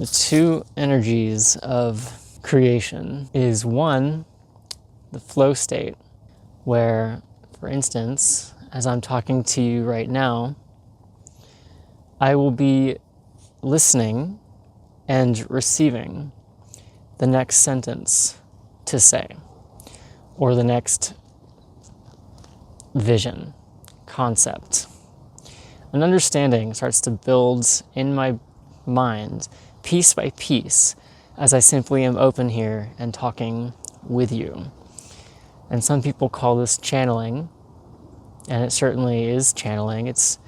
The two energies of creation is one, the flow state, where, for instance, as I'm talking to you right now, I will be listening and receiving the next sentence to say, or the next vision, concept. An understanding starts to build in my mind, piece by piece, as I simply am open here and talking with you. And some people call this channeling, and it certainly is channeling. It's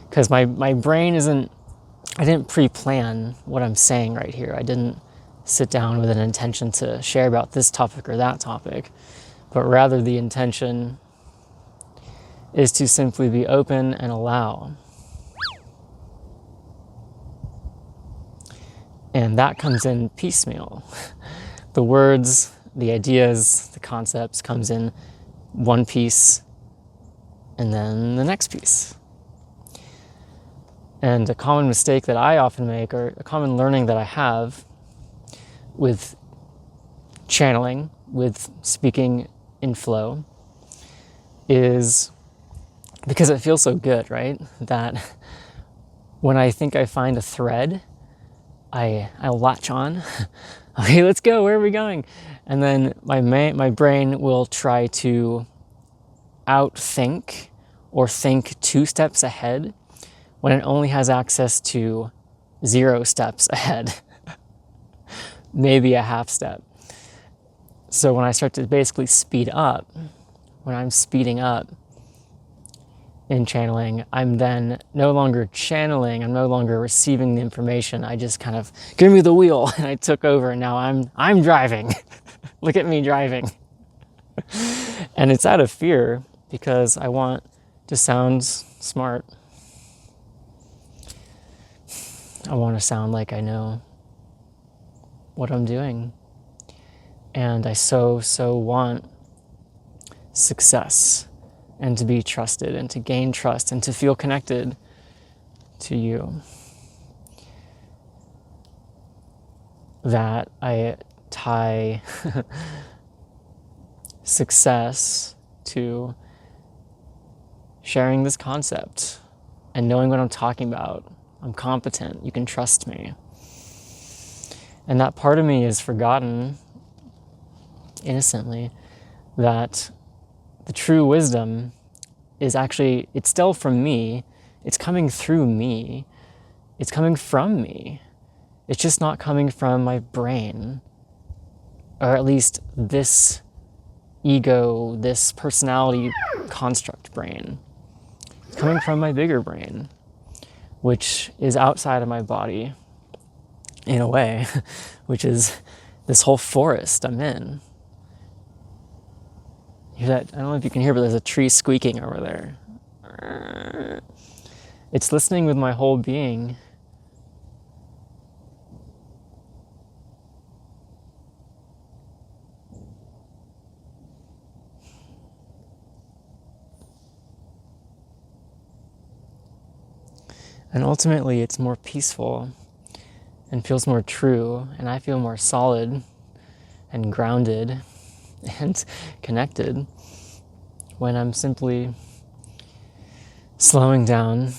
because my brain I didn't pre-plan what I'm saying right here. I didn't sit down with an intention to share about this topic or that topic, but rather the intention is to simply be open and allow. And that comes in piecemeal. The words, the ideas, the concepts comes in one piece and then the next piece. And a common mistake that I often make, or a common learning that I have with channeling, with speaking in flow, is because it feels so good, right? That when I think I find a thread, I'll latch on. Okay, let's go. Where are we going? And then my brain will try to outthink or think 2 steps ahead when it only has access to 0 steps ahead, maybe a half step. So when I start to basically speed up, when I'm speeding up in channeling, I'm then no longer channeling, I'm no longer receiving the information. I just kind of, give me the wheel, and I took over, and now I'm driving. Look at me driving. And it's out of fear, because I want to sound smart. I want to sound like I know what I'm doing. And I so want success, and to be trusted, and to gain trust, and to feel connected to you, that I tie success to sharing this concept and knowing what I'm talking about. I'm competent, you can trust me. And that part of me is forgotten innocently, that the true wisdom is actually, it's still from me, it's coming through me, it's coming from me. It's just not coming from my brain, or at least this ego, this personality construct brain. It's coming from my bigger brain, which is outside of my body, in a way, which is this whole forest I'm in. Hear that? I don't know if you can hear, but there's a tree squeaking over there. It's listening with my whole being. And ultimately, it's more peaceful and feels more true, and I feel more solid and grounded and connected when I'm simply slowing down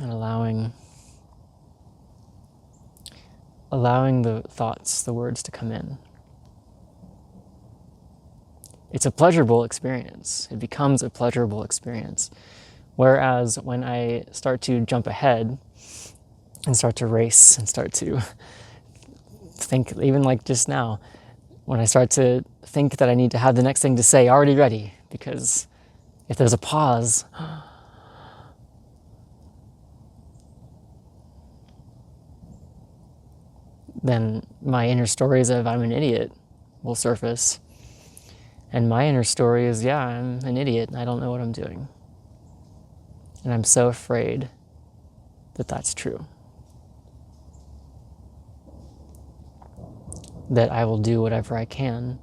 and allowing the thoughts, the words to come in. It's a pleasurable experience. It becomes a pleasurable experience. Whereas when I start to jump ahead and start to race and start to think, even like just now, when I start to think that I need to have the next thing to say already ready, because if there's a pause, then my inner stories of I'm an idiot will surface. And my inner story is, yeah, I'm an idiot and I don't know what I'm doing. And I'm so afraid that that's true. That I will do whatever I can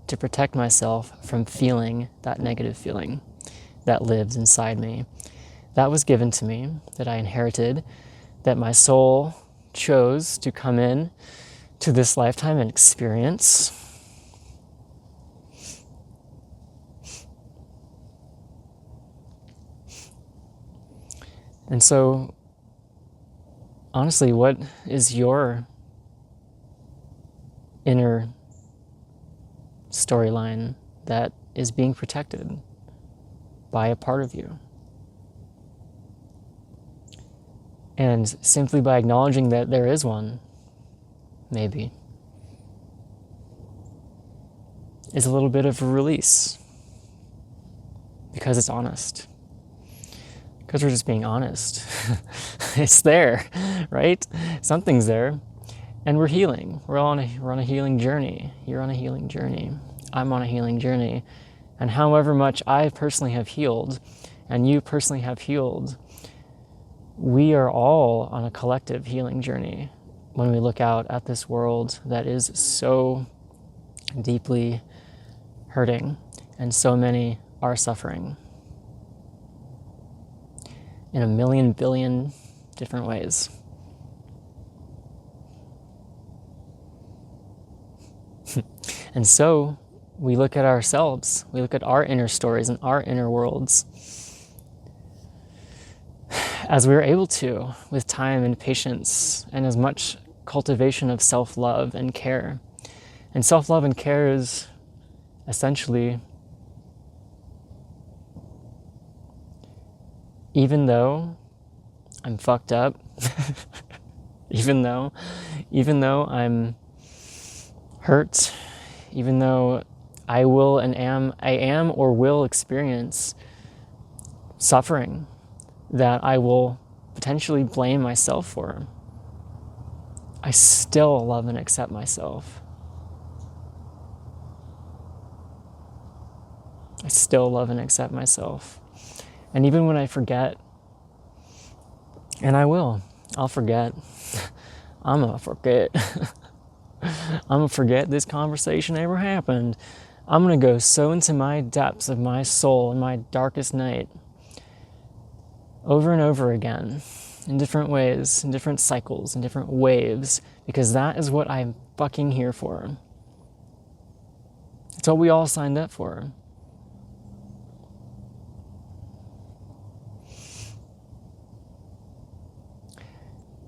to protect myself from feeling that negative feeling that lives inside me. That was given to me, that I inherited, that my soul chose to come in to this lifetime and experience. And so, honestly, what is your inner storyline that is being protected by a part of you? And simply by acknowledging that there is one, maybe, is a little bit of a release, because it's honest. Because we're just being honest. It's there, right? Something's there. And we're healing. We're on a healing journey. You're on a healing journey. I'm on a healing journey. And however much I personally have healed, and you personally have healed, we are all on a collective healing journey when we look out at this world that is so deeply hurting, and so many are suffering in a million billion different ways. And so we look at ourselves, we look at our inner stories and our inner worlds as we are able to, with time and patience and as much cultivation of self-love and care. And self-love and care is essentially, even though I'm fucked up, even though I'm hurt, even though I am or will experience suffering that I will potentially blame myself for, I still love and accept myself. I still love and accept myself. And even when I forget, and I'll forget. I'm gonna forget. I'm gonna forget this conversation ever happened. I'm gonna go so into my depths of my soul in my darkest night over and over again, in different ways, in different cycles, in different waves, because that is what I'm fucking here for. It's what we all signed up for.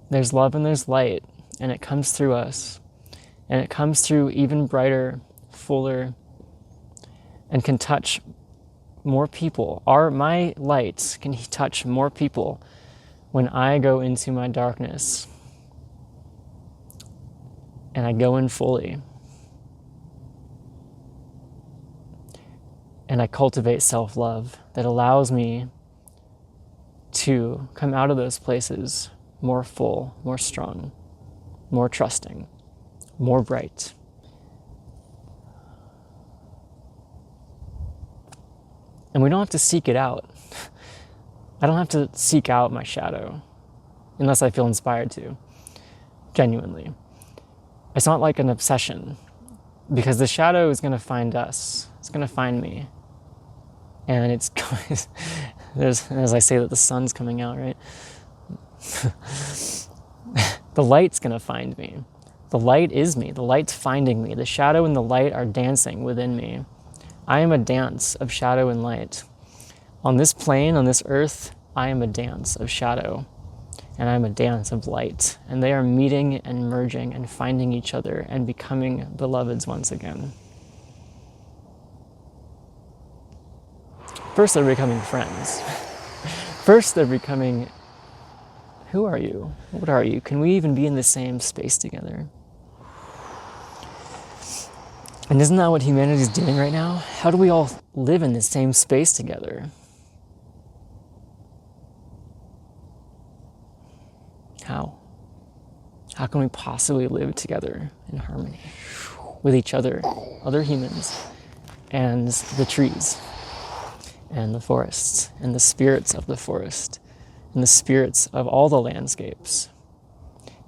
There's love and there's light, and it comes through us. And it comes through even brighter, fuller, and can touch more people. My light can touch more people when I go into my darkness. And I go in fully. And I cultivate self-love that allows me to come out of those places more full, more strong, more trusting, more bright. And we don't have to seek it out. I don't have to seek out my shadow unless I feel inspired to, genuinely. It's not like an obsession, because the shadow is going to find us. It's going to find me. And it's as I say that the sun's coming out, right? The light's going to find me. The light is me. The light's finding me. The shadow and the light are dancing within me. I am a dance of shadow and light. On this plane, on this earth, I am a dance of shadow, and I'm a dance of light. And they are meeting and merging and finding each other and becoming beloveds once again. First, they're becoming friends. First, they're becoming, who are you? What are you? Can we even be in the same space together? And isn't that what humanity is doing right now? How do we all live in the same space together? How? How can we possibly live together in harmony with each other, other humans, and the trees, and the forests, and the spirits of the forest, and the spirits of all the landscapes,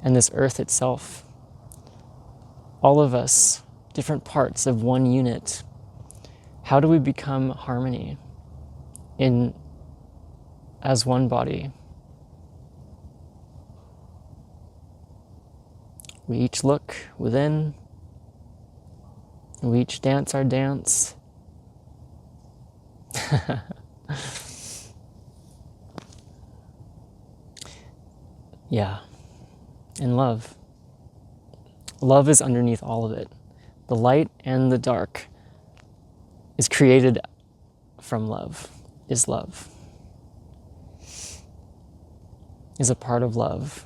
and this earth itself? All of us, different parts of one unit. How do we become harmony as one body? We each look within. We each dance our dance. Yeah. And love. Love is underneath all of it. The light and the dark is created from love, is love, is a part of love.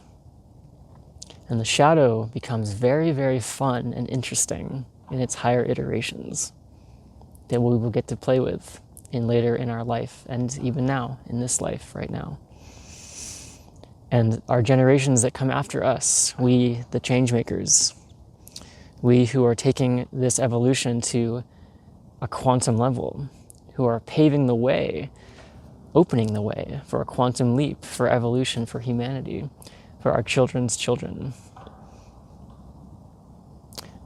And the shadow becomes very, very fun and interesting in its higher iterations that we will get to play with later in our life, and even now, in this life right now. And our generations that come after us, we, the change makers, we who are taking this evolution to a quantum level, who are paving the way, opening the way for a quantum leap, for evolution, for humanity, for our children's children.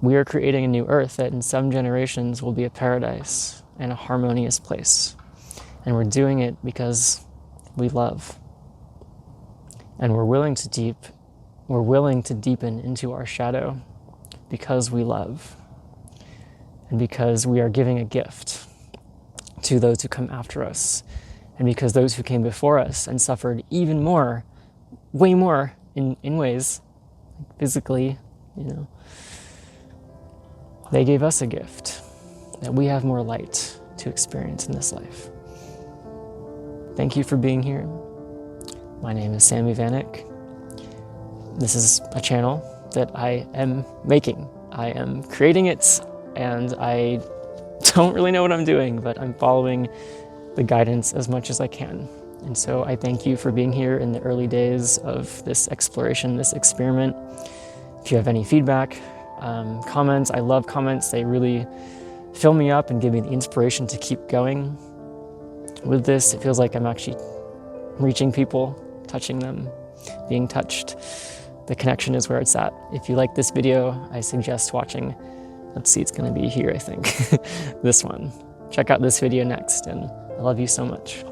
We are creating a new earth that in some generations will be a paradise and a harmonious place. And we're doing it because we love. And we're willing to deepen into our shadow because we love. And because we are giving a gift to those who come after us. And because those who came before us and suffered even more, way more in ways, physically, they gave us a gift that we have more light to experience in this life. Thank you for being here. My name is Sammy Vanek. This is a channel that I am making. I am creating it, and I don't really know what I'm doing, but I'm following the guidance as much as I can. And so I thank you for being here in the early days of this exploration, this experiment. If you have any feedback, comments, I love comments. They really fill me up and give me the inspiration to keep going with this. It feels like I'm actually reaching people, touching them, being touched. The connection is where it's at. If you like this video, I suggest watching, let's see, it's gonna be here, I think, this one. Check out this video next, and I love you so much.